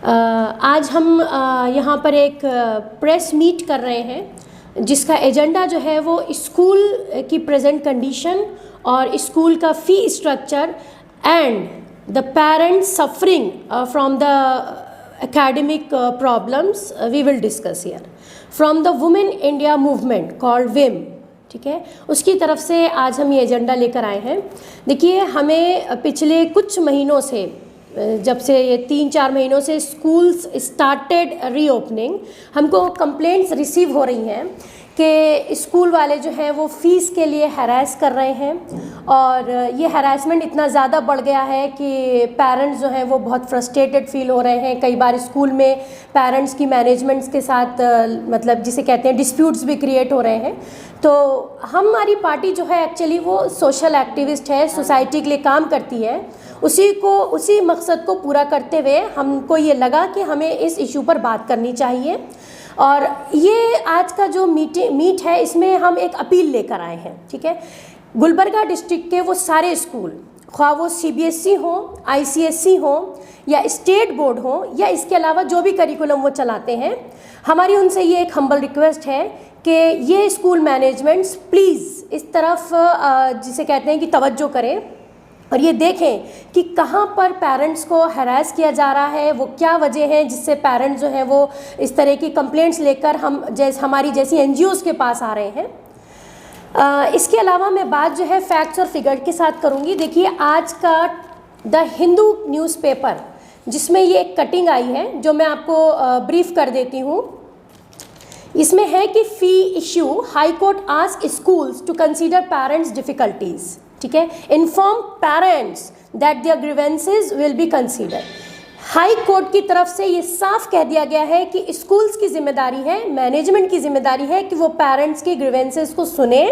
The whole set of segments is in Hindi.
आज हम यहाँ पर एक प्रेस मीट कर रहे हैं जिसका एजेंडा जो है वो स्कूल की प्रेजेंट कंडीशन और स्कूल का fee structure and the parents suffering from the academic problems we will discuss here from the Women India movement called WIM। ठीक है, उसकी तरफ से आज हम ये एजेंडा लेकर आए हैं। देखिए, हमें पिछले कुछ महीनों से, जब से ये 3-4 महीनों से स्कूल्स स्टार्टेड रीओपनिंग, हमको कंप्लेंट्स रिसीव हो रही हैं कि स्कूल वाले जो हैं वो फ़ीस के लिए हैरेस कर रहे हैं और ये हैरेसमेंट इतना ज़्यादा बढ़ गया है कि पेरेंट्स जो हैं वो बहुत फ्रस्ट्रेटेड फील हो रहे हैं। कई बार स्कूल में पेरेंट्स की मैनेजमेंट्स के साथ मतलब जिसे कहते हैं डिस्प्यूट्स भी क्रिएट हो रहे हैं। तो हमारी पार्टी जो है एक्चुअली वो सोशल एक्टिविस्ट है, सोसाइटी के लिए काम करती है। उसी मकसद को पूरा करते हुए हमको ये लगा कि हमें इस इशू पर बात करनी चाहिए और ये आज का जो मीट है इसमें हम एक अपील लेकर आए हैं। ठीक है, गुलबर्गा डिस्ट्रिक्ट के वो सारे स्कूल, ख्वाह वो CBSE हो, ICSE हो या स्टेट बोर्ड हो या इसके अलावा जो भी करिकुलम वो चलाते हैं, हमारी उनसे ये एक हम्बल रिक्वेस्ट है कि ये स्कूल मैनेजमेंट्स प्लीज़ इस तरफ जिसे कहते हैं कि तवज्जो करें और ये देखें कि कहाँ पर पेरेंट्स को हरास किया जा रहा है, वो क्या वजह है जिससे पेरेंट्स जो हैं वो इस तरह की कंप्लेंट्स लेकर हमारी जैसी NGOs के पास आ रहे हैं। इसके अलावा मैं बात जो है फैक्ट्स और फिगर के साथ करूँगी। देखिए, आज का द हिंदू न्यूज़पेपर जिसमें ये एक कटिंग आई है जो मैं आपको ब्रीफ कर देती हूँ। इसमें है कि fee issue high court ask schools to consider parents difficulties. ठीक है, inform parents that their grievances will be consider. High court की तरफ से ये साफ कह दिया गया है कि स्कूल्स की जिम्मेदारी है, मैनेजमेंट की जिम्मेदारी है कि वो पेरेंट्स की ग्रीवेंसेस को सुने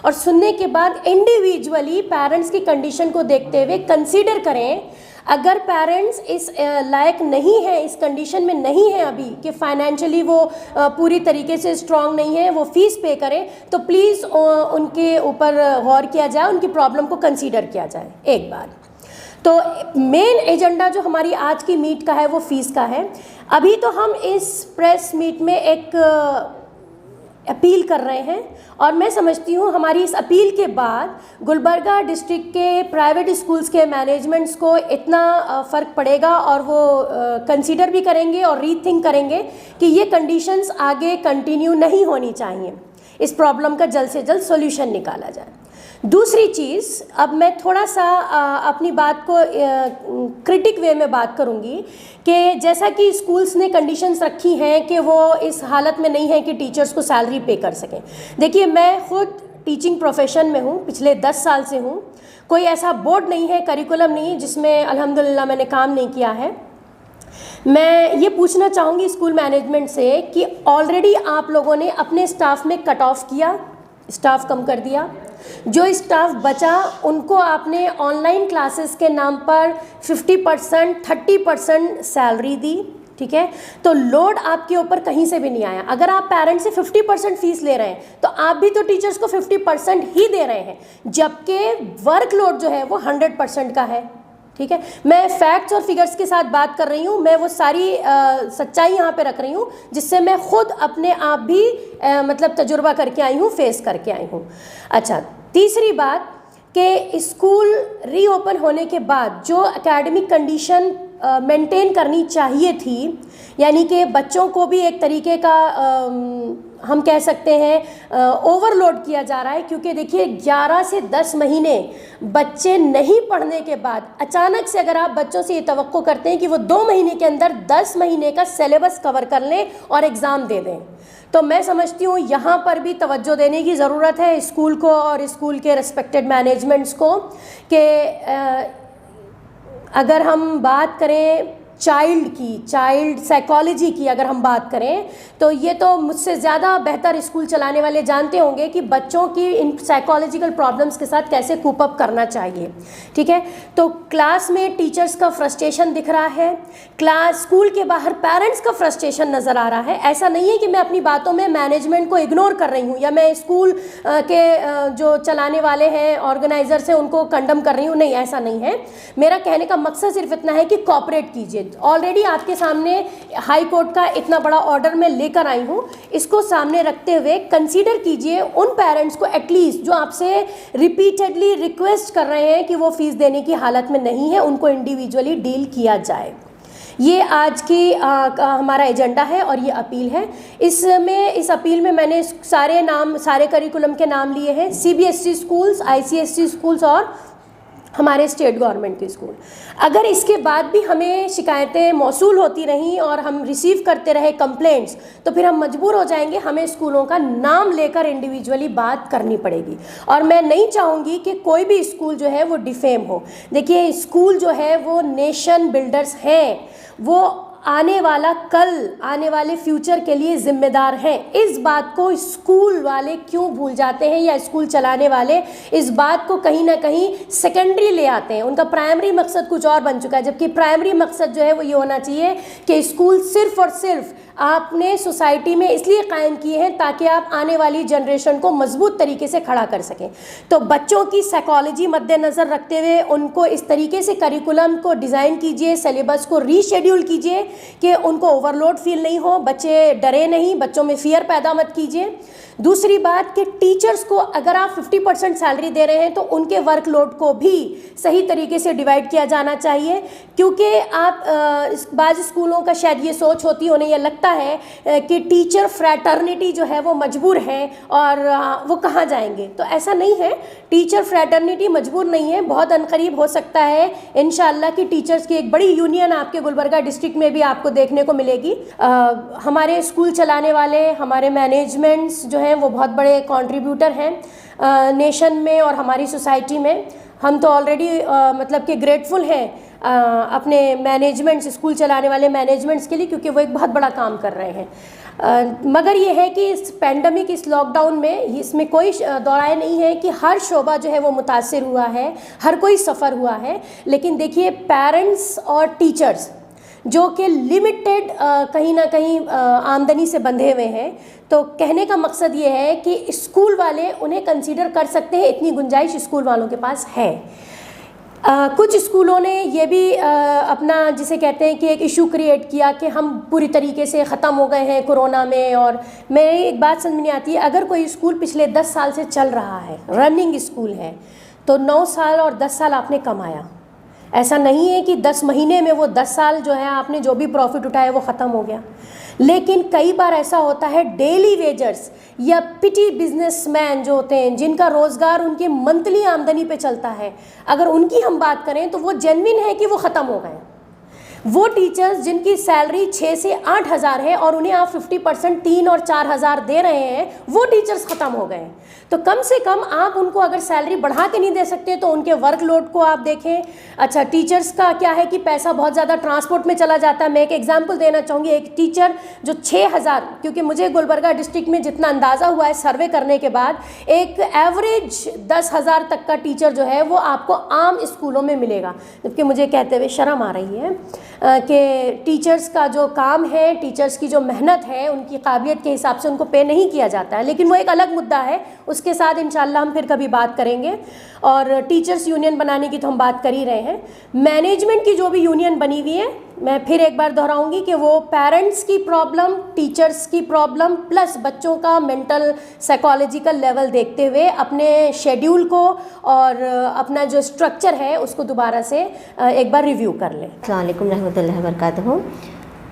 और सुनने के बाद इंडिविजुअली पेरेंट्स की कंडीशन को देखते हुए कंसीडर करें। अगर पेरेंट्स इस लायक नहीं है, इस कंडीशन में नहीं है अभी कि फाइनेंशियली वो पूरी तरीके से स्ट्रांग नहीं है, वो फ़ीस पे करें, तो प्लीज़ उनके ऊपर गौर किया जाए, उनकी प्रॉब्लम को कंसीडर किया जाए एक बार। तो मेन एजेंडा जो हमारी आज की मीट का है वो फ़ीस का है। अभी तो हम इस प्रेस मीट में एक अपील कर रहे हैं और मैं समझती हूँ हमारी इस अपील के बाद गुलबर्गा डिस्ट्रिक्ट के प्राइवेट स्कूल्स के मैनेजमेंट्स को इतना फ़र्क पड़ेगा और वो कंसीडर भी करेंगे और रीथिंक करेंगे कि ये कंडीशंस आगे कंटिन्यू नहीं होनी चाहिए, इस प्रॉब्लम का जल्द से जल्द सॉल्यूशन निकाला जाए। दूसरी चीज़, अब मैं थोड़ा सा अपनी बात को क्रिटिक वे में बात करूंगी कि जैसा कि स्कूल्स ने कंडीशंस रखी हैं कि वो इस हालत में नहीं है कि टीचर्स को सैलरी पे कर सकें। देखिए, मैं खुद टीचिंग प्रोफेशन में हूँ, पिछले 10 साल से हूँ। कोई ऐसा बोर्ड नहीं है, करिकुलम नहीं जिसमें अल्हम्दुलिल्लाह मैंने काम नहीं किया है। मैं ये पूछना चाहूँगी स्कूल मैनेजमेंट से कि ऑलरेडी आप लोगों ने अपने स्टाफ में कट ऑफ किया, स्टाफ कम कर दिया। जो स्टाफ बचा उनको आपने ऑनलाइन क्लासेस के नाम पर 50%, 30% सैलरी दी। ठीक है, तो लोड आपके ऊपर कहीं से भी नहीं आया। अगर आप पेरेंट्स से 50% फीस ले रहे हैं तो आप भी तो टीचर्स को 50% ही दे रहे हैं, जबकि वर्कलोड जो है वो 100% का है। ठीक है, मैं फैक्ट्स और फिगर्स के साथ बात कर रही हूँ, मैं वो सारी सच्चाई यहाँ पे रख रही हूँ जिससे मैं खुद अपने आप भी मतलब तजुर्बा करके आई हूँ, फेस करके आई हूँ। अच्छा, तीसरी बात कि स्कूल रीओपन होने के बाद जो एकेडमिक कंडीशन मेंटेन करनी चाहिए थी, यानी कि बच्चों को भी एक तरीके का हम कह सकते हैं ओवरलोड किया जा रहा है, क्योंकि देखिए 11 से 10 महीने बच्चे नहीं पढ़ने के बाद अचानक से अगर आप बच्चों से ये तवक्को करते हैं कि वो 2 महीने के अंदर 10 महीने का सिलेबस कवर कर लें और एग्ज़ाम दे दें, तो मैं समझती हूँ यहाँ पर भी तवज्जो देने की ज़रूरत है स्कूल को और स्कूल के रिस्पेक्टेड मैनेजमेंट्स को कि अगर हम बात करें चाइल्ड साइकोलॉजी की अगर हम बात करें तो ये तो मुझसे ज़्यादा बेहतर स्कूल चलाने वाले जानते होंगे कि बच्चों की इन साइकोलॉजिकल प्रॉब्लम्स के साथ कैसे कूप अप करना चाहिए। ठीक है, तो क्लास में टीचर्स का फ्रस्ट्रेशन दिख रहा है, स्कूल के बाहर पेरेंट्स का फ्रस्ट्रेशन नज़र आ रहा है। ऐसा नहीं है कि मैं अपनी बातों में मैनेजमेंट को इग्नोर कर रही हूँ या मैं स्कूल के जो चलाने वाले हैं ऑर्गेनाइजर्स हैं उनको कंडम कर रही हूँ, नहीं, ऐसा नहीं है। मेरा कहने का मकसद सिर्फ इतना है कि कोऑपरेट कीजिए। ऑलरेडी आपके सामने हाई कोर्ट का इतना बड़ा ऑर्डर मैं लेकर आई हूँ, इसको सामने रखते हुए कंसीडर कीजिए उन पेरेंट्स को एटलीस्ट जो आपसे रिपीटेडली रिक्वेस्ट कर रहे हैं कि वो फीस देने की हालत में नहीं है, उनको इंडिविजुअली डील किया जाए। ये आज की हमारा एजेंडा है और ये अपील है। इस अपील में मैंने सारे करिकुलम के नाम लिए हैं, CBSE स्कूल्स, ICSE स्कूल्स और हमारे स्टेट गवर्नमेंट के स्कूल। अगर इसके बाद भी हमें शिकायतें मौसूल होती रहीं और हम रिसीव करते रहे कंप्लेंट्स, तो फिर हम मजबूर हो जाएंगे, हमें स्कूलों का नाम लेकर इंडिविजुअली बात करनी पड़ेगी। और मैं नहीं चाहूँगी कि कोई भी स्कूल जो है वो डिफेम हो। देखिए, स्कूल जो है वो नेशन बिल्डर्स हैं, वो आने वाला कल, आने वाले फ्यूचर के लिए जिम्मेदार हैं। इस बात को स्कूल वाले क्यों भूल जाते हैं, या स्कूल चलाने वाले इस बात को कहीं ना कहीं सेकेंडरी ले आते हैं। उनका प्राइमरी मकसद कुछ और बन चुका है, जबकि प्राइमरी मकसद जो है वो ये होना चाहिए कि स्कूल सिर्फ और सिर्फ आपने सोसाइटी में इसलिए कायम किए हैं ताकि आप आने वाली जनरेशन को मजबूत तरीके से खड़ा कर सकें। तो बच्चों की साइकोलॉजी मद्देनज़र रखते हुए उनको इस तरीके से करिकुलम को डिज़ाइन कीजिए, सिलेबस को रीशेड्यूल कीजिए कि उनको ओवरलोड फील नहीं हो, बच्चे डरे नहीं, बच्चों में फियर पैदा मत कीजिए। दूसरी बात कि टीचर्स को अगर आप 50% सैलरी दे रहे हैं तो उनके वर्कलोड को भी सही तरीके से डिवाइड किया जाना चाहिए, क्योंकि आप बाज़ स्कूलों का शायद ये सोच होती, उन्हें यह लगता है कि टीचर फ्रैटर्निटी जो है वो मजबूर है और वो कहाँ जाएंगे। तो ऐसा नहीं है, टीचर फ्रैटर्निटी मजबूर नहीं है। बहुत अनकरीब हो सकता है इंशाअल्लाह कि टीचर्स की एक बड़ी यूनियन आपके गुलबर्गा डिस्ट्रिक्ट में भी आपको देखने को मिलेगी। हमारे स्कूल चलाने वाले हमारे मैनेजमेंट्स जो हैं वो बहुत बड़े कंट्रीब्यूटर हैं नेशन में और हमारी सोसाइटी में। हम तो ऑलरेडी मतलब कि ग्रेटफुल हैं अपने मैनेजमेंट्स, स्कूल चलाने वाले मैनेजमेंट्स के लिए, क्योंकि वो एक बहुत बड़ा काम कर रहे हैं। मगर ये है कि इस पैंडमिक, इस लॉकडाउन में इसमें कोई दौराय नहीं है कि हर शोबा जो है वो मुतासिर हुआ है, हर कोई सफ़र हुआ है। लेकिन देखिए, पेरेंट्स और टीचर्स जो कि लिमिटेड कहीं ना कहीं आमदनी से बंधे हुए हैं, तो कहने का मकसद ये है कि स्कूल वाले उन्हें कंसीडर कर सकते हैं, इतनी गुंजाइश स्कूल वालों के पास है। कुछ स्कूलों ने ये भी अपना जिसे कहते हैं कि एक इशू क्रिएट किया कि हम पूरी तरीके से ख़त्म हो गए हैं कोरोना में। और मेरी एक बात समझ में नहीं आती है, अगर कोई स्कूल पिछले 10 साल से चल रहा है, रनिंग स्कूल है, तो 9 साल और 10 साल आपने कमाया। ऐसा नहीं है कि 10 महीने में वो 10 साल जो है आपने जो भी प्रॉफिट उठाया वो ख़त्म हो गया। लेकिन कई बार ऐसा होता है, डेली वेजर्स या पिटी बिजनेसमैन जो होते हैं, जिनका रोज़गार उनकी मंथली आमदनी पे चलता है, अगर उनकी हम बात करें तो वो जेन्युइन है कि वो ख़त्म हो गए। वो टीचर्स जिनकी सैलरी 6 से 8 हज़ार है और उन्हें आप 50% 3 और 4 हज़ार दे रहे हैं, वो टीचर्स ख़त्म हो गए। तो कम से कम आप उनको अगर सैलरी बढ़ा के नहीं दे सकते तो उनके वर्कलोड को आप देखें। अच्छा, टीचर्स का क्या है कि पैसा बहुत ज़्यादा ट्रांसपोर्ट में चला जाता है। मैं एक एग्जांपल देना चाहूँगी, एक टीचर जो 6,000, क्योंकि मुझे गुलबर्गा डिस्ट्रिक्ट में जितना अंदाज़ा हुआ है सर्वे करने के बाद, एक एवरेज 10,000 तक का टीचर जो है वो आपको आम स्कूलों में मिलेगा। जबकि मुझे कहते हुए शर्म आ रही है कि टीचर्स का जो काम है, टीचर्स की जो मेहनत है, उनकी काबिलियत के हिसाब से उनको पे नहीं किया जाता है। लेकिन वो एक अलग मुद्दा है, उसके साथ इंशाल्लाह हम फिर कभी बात करेंगे। और टीचर्स यूनियन बनाने की तो हम बात कर ही रहे हैं। मैनेजमेंट की जो भी यूनियन बनी हुई है, मैं फिर एक बार दोहराऊंगी कि वो पेरेंट्स की प्रॉब्लम, टीचर्स की प्रॉब्लम प्लस बच्चों का मेंटल साइकोलॉजिकल लेवल देखते हुए अपने शेड्यूल को और अपना जो स्ट्रक्चर है उसको दोबारा से एक बार रिव्यू कर लें। अस्सलाम वालेकुम रहमतुल्लाहि व बरकातहू।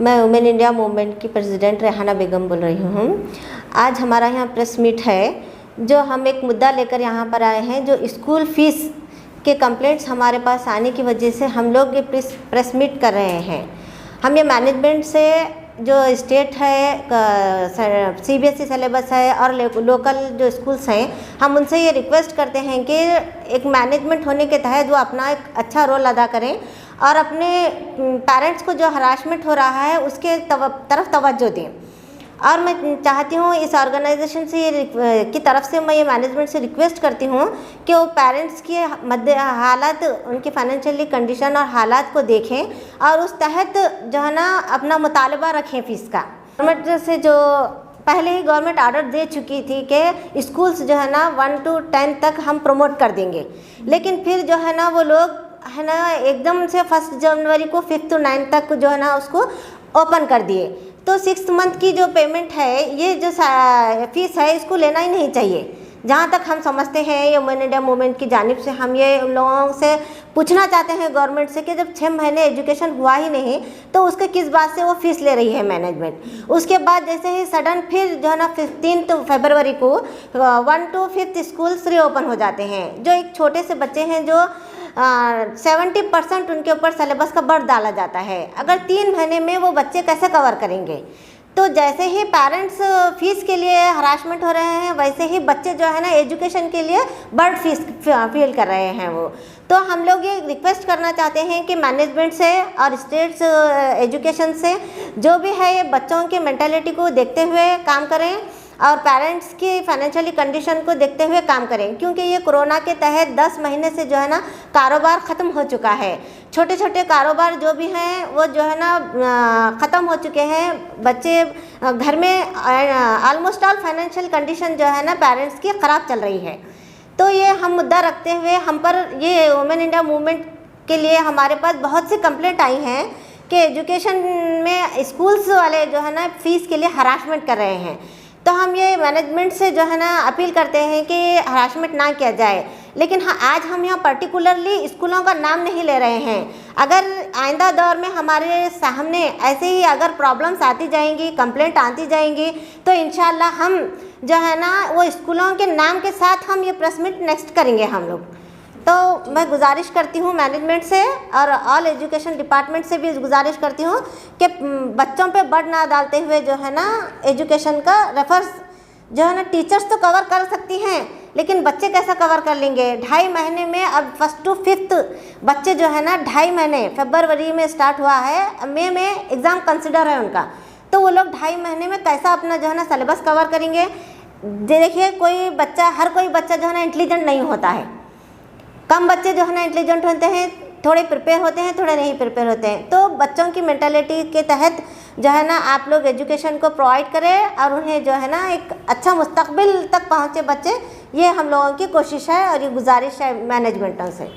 मैं वुमेन इंडिया मूवमेंट की प्रेसिडेंट रेहाना बेगम बोल रही हूँ। आज हमारा यहाँ प्रेस मीट है, जो हम एक मुद्दा लेकर यहाँ पर आए हैं। जो स्कूल फीस के कंप्लेंट्स हमारे पास आने की वजह से हम लोग ये प्रेस मीट कर रहे हैं। हम ये मैनेजमेंट से, जो स्टेट है, CBSE सिलेबस है और लोकल जो स्कूल्स हैं, हम उनसे ये रिक्वेस्ट करते हैं कि एक मैनेजमेंट होने के तहत वो अपना एक अच्छा रोल अदा करें और अपने पेरेंट्स को जो हरासमेंट हो रहा है उसके तरफ तवज्जो दें। और मैं चाहती हूँ इस ऑर्गेनाइजेशन से की तरफ से मैं ये मैनेजमेंट से रिक्वेस्ट करती हूँ कि वो पेरेंट्स के हालात, उनकी फाइनेंशियली कंडीशन और हालात को देखें और उस तहत जो है ना अपना मुतालबा रखें फ़ीस का। गवर्नमेंट से जो पहले ही गवर्नमेंट ऑर्डर दे चुकी थी कि स्कूल्स जो है ना 1 to 10 तक हम प्रमोट कर देंगे, लेकिन फिर जो है ना वो लोग है ना एकदम से 1 जनवरी को 5 to 9 तक जो है ना उसको ओपन कर दिए। तो 6th मंथ की जो पेमेंट है, ये जो फीस है, इसको लेना ही नहीं चाहिए। जहाँ तक हम समझते हैं, ये वुमेन इंडिया मूवमेंट की जानिब से हम ये उन लोगों से पूछना चाहते हैं गवर्नमेंट से कि जब 6 महीने एजुकेशन हुआ ही नहीं तो उसके किस बात से वो फीस ले रही है मैनेजमेंट। उसके बाद जैसे ही सडन फिर जो है ना 15 फरवरी को 1 to 5 स्कूल्स रीओपन हो जाते हैं। जो एक छोटे से बच्चे हैं जो 70% उनके ऊपर सिलेबस का बर्डन डाला जाता है। अगर 3 महीने में वो बच्चे कैसे कवर करेंगे? तो जैसे ही पेरेंट्स फीस के लिए हरासमेंट हो रहे हैं, वैसे ही बच्चे जो है ना एजुकेशन के लिए बर्ड फीस फील कर रहे हैं वो। तो हम लोग ये रिक्वेस्ट करना चाहते हैं कि मैनेजमेंट से और स्टेट्स एजुकेशन से जो भी है, ये बच्चों की मेंटालिटी को देखते हुए काम करें और पेरेंट्स की फाइनेंशियली कंडीशन को देखते हुए काम करें, क्योंकि ये कोरोना के तहत 10 महीने से जो है ना कारोबार ख़त्म हो चुका है। छोटे छोटे कारोबार जो भी हैं वो जो है ना ख़त्म हो चुके हैं। बच्चे घर में ऑलमोस्ट ऑल फाइनेंशियल कंडीशन जो है ना पेरेंट्स की ख़राब चल रही है। तो ये हम मुद्दा रखते हुए हम पर ये वुमेन इंडिया मूवमेंट के लिए हमारे पास बहुत सी कंप्लेंट आई हैं कि एजुकेशन में स्कूल्स वाले जो है ना फ़ीस के लिए हरासमेंट कर रहे हैं। तो हम ये मैनेजमेंट से जो है ना अपील करते हैं कि हरासमेंट ना किया जाए। लेकिन हाँ, आज हम यहाँ पर्टिकुलरली स्कूलों का नाम नहीं ले रहे हैं। अगर आइंदा दौर में हमारे सामने ऐसे ही अगर प्रॉब्लम्स आती जाएंगी, कंप्लेंट आती जाएंगी, तो इंशाल्लाह हम जो है ना वो स्कूलों के नाम के साथ हम ये प्रेस मीट नेक्स्ट करेंगे हम लोग। तो मैं गुजारिश करती हूँ मैनेजमेंट से और ऑल एजुकेशन डिपार्टमेंट से भी गुजारिश करती हूँ कि बच्चों पे बर्डन ना डालते हुए जो है ना एजुकेशन का रेफर्स जो है ना टीचर्स तो कवर कर सकती हैं, लेकिन बच्चे कैसा कवर कर लेंगे? 2.5 महीने में अब 1st to 5th बच्चे जो है ना 2.5 महीने, फरवरी में स्टार्ट हुआ है, मई में एग्ज़ाम कंसिडर है उनका, तो वो लोग 2.5 महीने में कैसा अपना जो है ना सिलेबस कवर करेंगे? देखिए, कोई बच्चा, हर कोई बच्चा जो है ना इंटेलिजेंट नहीं होता है। कम बच्चे जो है ना इंटेलिजेंट होते हैं, थोड़े प्रिपेयर होते हैं, थोड़े नहीं प्रिपेयर होते हैं। तो बच्चों की मेंटालिटी के तहत जो है ना आप लोग एजुकेशन को प्रोवाइड करें और उन्हें जो है ना एक अच्छा मुस्तकबिल तक पहुँचे बच्चे, ये हम लोगों की कोशिश है और ये गुजारिश है मैनेजमेंटों से।